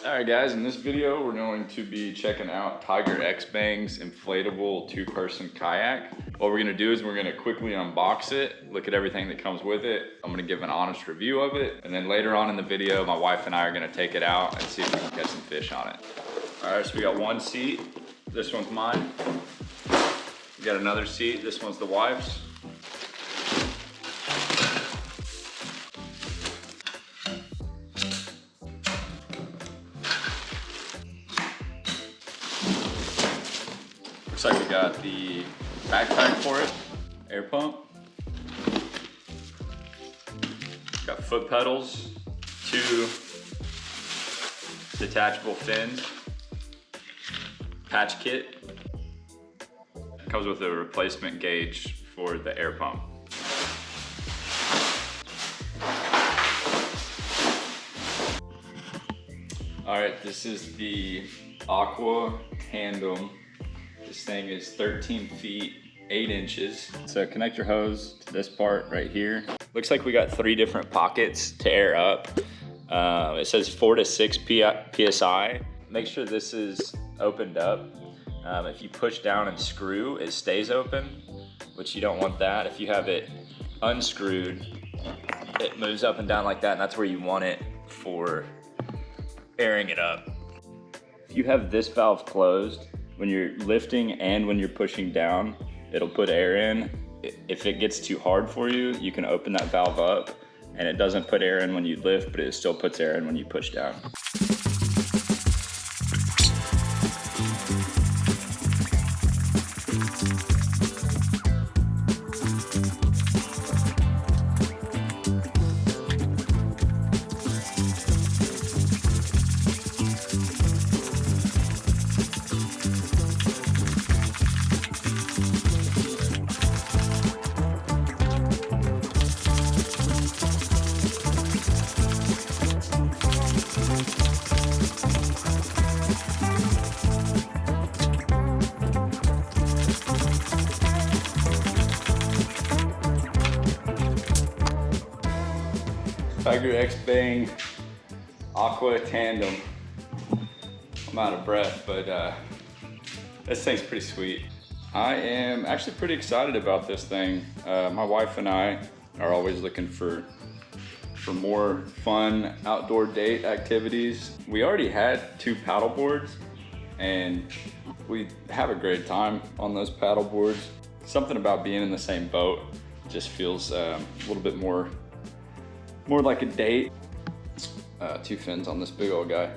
Alright guys, in this video we're going to be checking out TigerXBang's inflatable two-person kayak. What we're going to do is we're going to quickly unbox it, look at everything that comes with it. I'm going to give an honest review of it, and then later on in the video my wife and I are going to take it out and see if we can catch some fish on it. Alright, so we got one seat. This one's mine. We got another seat. This one's the wife's. Looks like we got the backpack for it, air pump. Got foot pedals, 2 detachable fins, patch kit. Comes with a replacement gauge for the air pump. All right, this is the Aqua Tandem. This thing is 13 feet, 8 inches. So connect your hose to this part right here. Looks like we got 3 different pockets to air up. It says 4 to 6 PSI. Make sure this is opened up. If you push down and screw, it stays open, which you don't want that. If you have it unscrewed, it moves up and down like that, and that's where you want it for airing it up. If you have this valve closed, when you're lifting and when you're pushing down, it'll put air in. If it gets too hard for you, you can open that valve up, and it doesn't put air in when you lift, but it still puts air in when you push down. TigerXBang Aqua Tandem. I'm out of breath, but this thing's pretty sweet. I am actually pretty excited about this thing. My wife and I are always looking for more fun outdoor date activities. We already had 2 paddle boards, and we have a great time on those paddle boards. Something about being in the same boat just feels a little bit more like a date. 2 fins on this big old guy.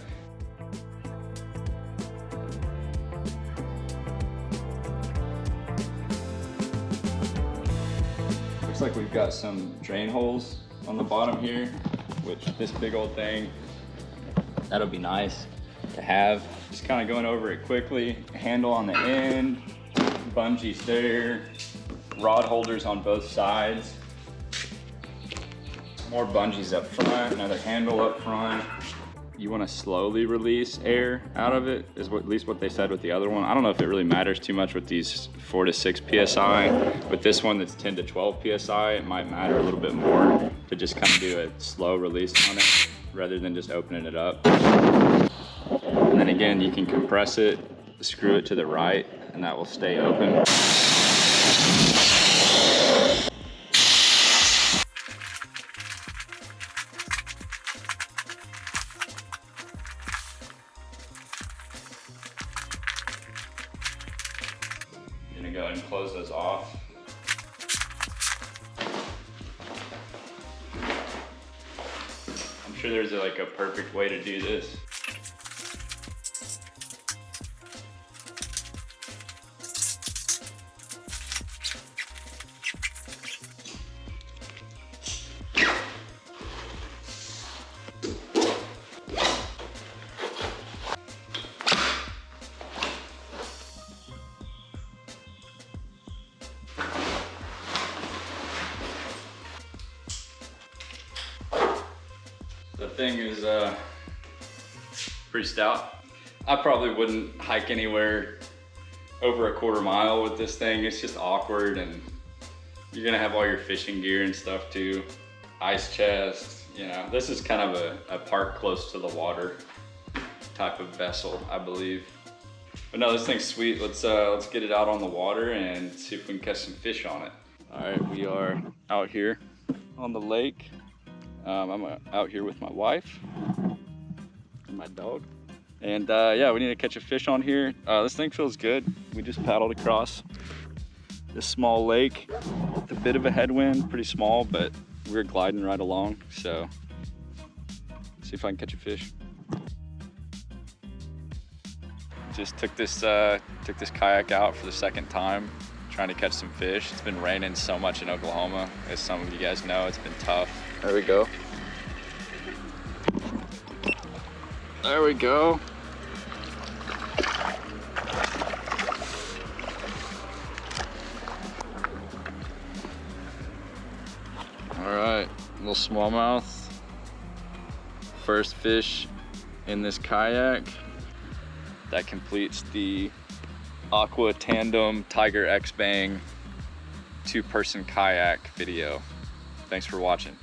Looks like we've got some drain holes on the bottom here, which this big old thing, that'll be nice to have. Just kind of going over it quickly. Handle on the end, bungees there, rod holders on both sides. More bungees up front, another handle up front. You want to slowly release air out of it, is at least what they said with the other one. I don't know if it really matters too much with these 4 to 6 PSI. With this one that's 10 to 12 PSI, it might matter a little bit more to just kind of do a slow release on it rather than just opening it up. And then again, you can compress it, screw it to the right, and that will stay open. Gonna go ahead and close those off. I'm sure there's like a perfect way to do this. The thing is pretty stout. I probably wouldn't hike anywhere over a quarter mile with this thing. It's just awkward, and you're gonna have all your fishing gear and stuff too. Ice chest, you know. This is kind of a park close to the water type of vessel, I believe. But no, this thing's sweet. Let's get it out on the water and see if we can catch some fish on it. All right, we are out here on the lake. I'm out here with my wife and my dog. And yeah, we need to catch a fish on here. This thing feels good. We just paddled across this small lake with a bit of a headwind, pretty small, but we're gliding right along. So see if I can catch a fish. Just took this kayak out for the second time, trying to catch some fish. It's been raining so much in Oklahoma, as some of you guys know. It's been tough. There we go. There we go. All right, little smallmouth. First fish in this kayak. That completes the Aqua Tandem TigerXBang 2-person kayak video. Thanks for watching.